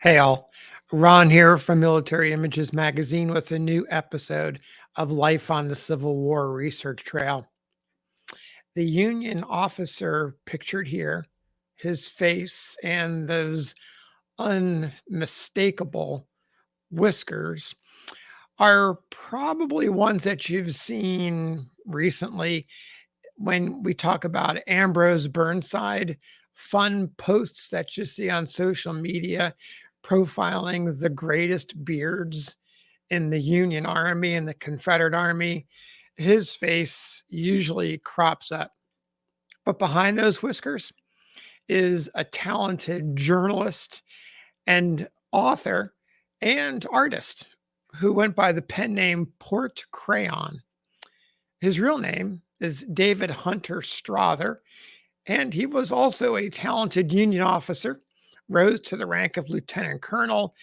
Hey all, Ron here from Military Images Magazine with a new episode of Life on the Civil War Research Trail. The Union officer pictured here, his face and those unmistakable whiskers are probably ones that you've seen recently when we talk about Ambrose Burnside, fun posts that you see on social media profiling the greatest beards in the Union Army and the Confederate Army. His face usually crops up. But behind those whiskers is a talented journalist and author and artist who went by the pen name Porte Crayon. His real name is David Hunter Strother, and he was also a talented Union officer, rose to the rank of lieutenant colonel,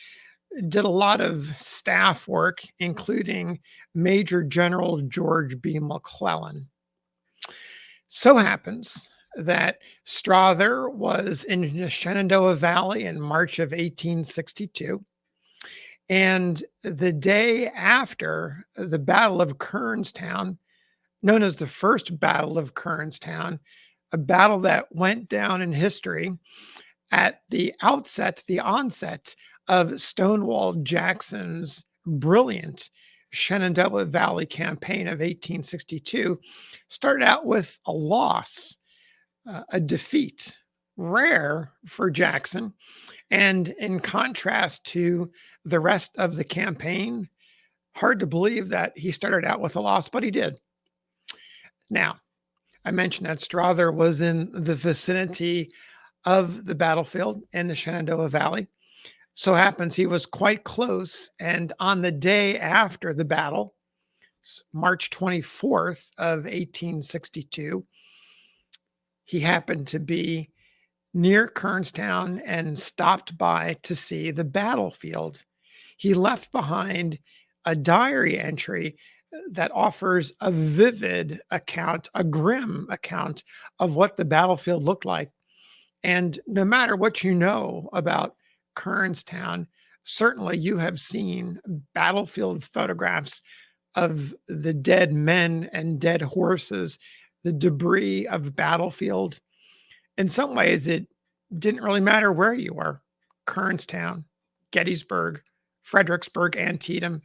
did a lot of staff work, including Major General George B. McClellan. So happens that Strather was in the Shenandoah Valley in March of 1862. And the day after the Battle of Kernstown, known as the First Battle of Kernstown, a battle that went down in history at the onset of Stonewall Jackson's brilliant Shenandoah Valley Campaign of 1862, started out with a loss, a defeat, rare for Jackson. And in contrast to the rest of the campaign, hard to believe that he started out with a loss, but he did. Now, I mentioned that Strather was in the vicinity of the battlefield in the Shenandoah Valley. So happens he was quite close. And on the day after the battle, March 24th of 1862, he happened to be near Kernstown and stopped by to see the battlefield. He left behind a diary entry that offers a vivid account, a grim account of what the battlefield looked like. And no matter what you know about Kernstown, certainly you have seen battlefield photographs of the dead men and dead horses, the debris of battlefield. In some ways, it didn't really matter where you were. Kernstown, Gettysburg, Fredericksburg, Antietam,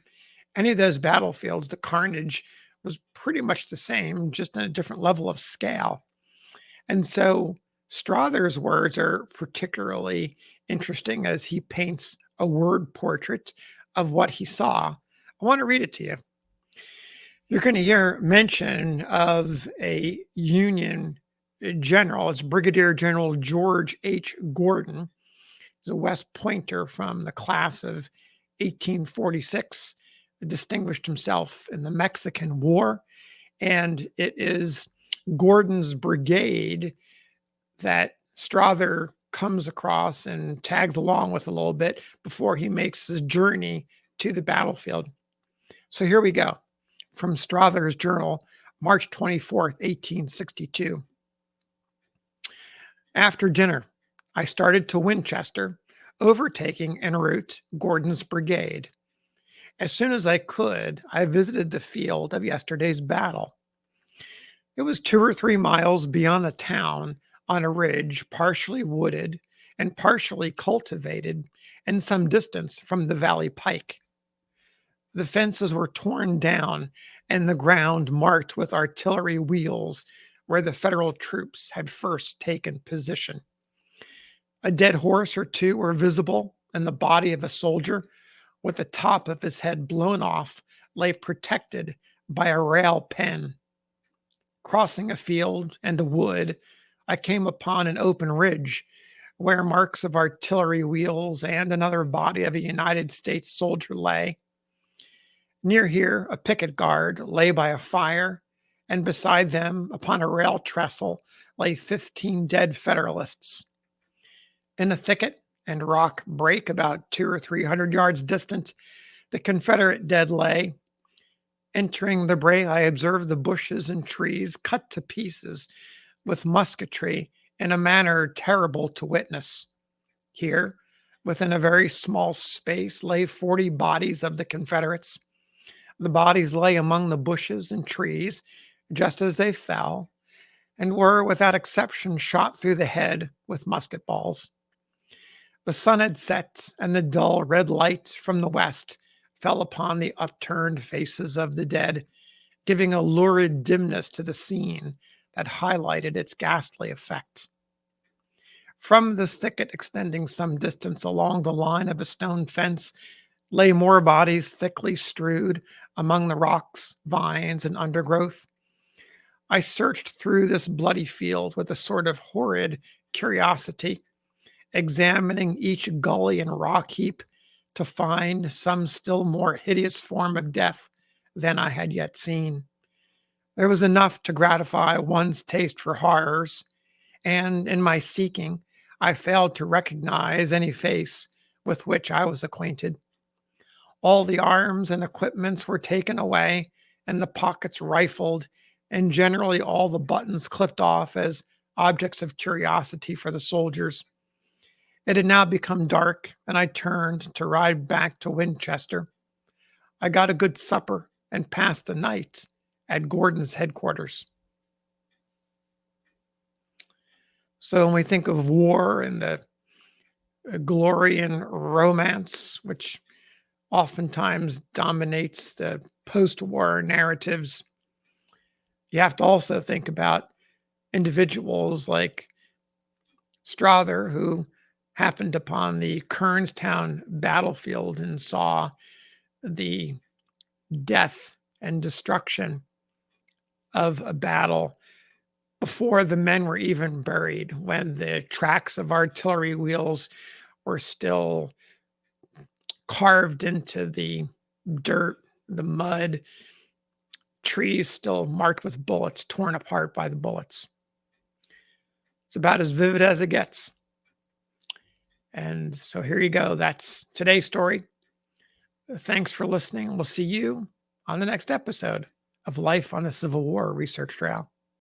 any of those battlefields, the carnage was pretty much the same, just on a different level of scale. And so Strather's words are particularly interesting as he paints a word portrait of what he saw. I want to read it to you. You're going to hear mention of a Union general. It's Brigadier General George H. Gordon. He's a West Pointer from the class of 1846. Distinguished himself in the Mexican War, and it is Gordon's brigade that Strather comes across and tags along with a little bit before he makes his journey to the battlefield. So here we go from Strather's journal, March 24th, 1862. After dinner, I started to Winchester, overtaking en route Gordon's brigade. As soon as I could, I visited the field of yesterday's battle. It was 2 or 3 miles beyond the town on a ridge partially wooded and partially cultivated and some distance from the valley pike. The fences were torn down and the ground marked with artillery wheels where the Federal troops had first taken position. A dead horse or two were visible, and the body of a soldier with the top of his head blown off lay protected by a rail pen. Crossing a field and a wood, I came upon an open ridge where marks of artillery wheels and another body of a United States soldier lay. Near here, a picket guard lay by a fire, and beside them, upon a rail trestle, lay 15 dead Federalists. In a thicket and rock break about 200 or 300 yards distant, the Confederate dead lay. Entering the break, I observed the bushes and trees cut to pieces with musketry in a manner terrible to witness. Here, Within a very small space lay 40 bodies of the Confederates. The bodies lay among the bushes and trees just as they fell, and were, without exception, shot through the head with musket balls. The sun had set, and the dull red light from the west fell upon the upturned faces of the dead, giving a lurid dimness to the scene that highlighted its ghastly effect. From this thicket extending some distance along the line of a stone fence lay more bodies thickly strewed among the rocks, vines, and undergrowth. I searched through this bloody field with a sort of horrid curiosity, examining each gully and rock heap to find some still more hideous form of death than I had yet seen. There was enough to gratify one's taste for horrors, and in my seeking, I failed to recognize any face with which I was acquainted. All the arms and equipments were taken away, and the pockets rifled, and generally all the buttons clipped off as objects of curiosity for the soldiers. It had now become dark, and I turned to ride back to Winchester. I got a good supper and passed the night at Gordon's headquarters. So when we think of war and the glory and romance, which oftentimes dominates the post-war narratives, you have to also think about individuals like Strother, who happened upon the Kernstown Battlefield and saw the death and destruction of a battle before the men were even buried, when the tracks of artillery wheels were still carved into the dirt, the mud, trees still marked with bullets, torn apart by the bullets. It's about as vivid as it gets. And so here you go. That's today's story. Thanks for listening. We'll see you on the next episode of Life on the Civil War Research Trail.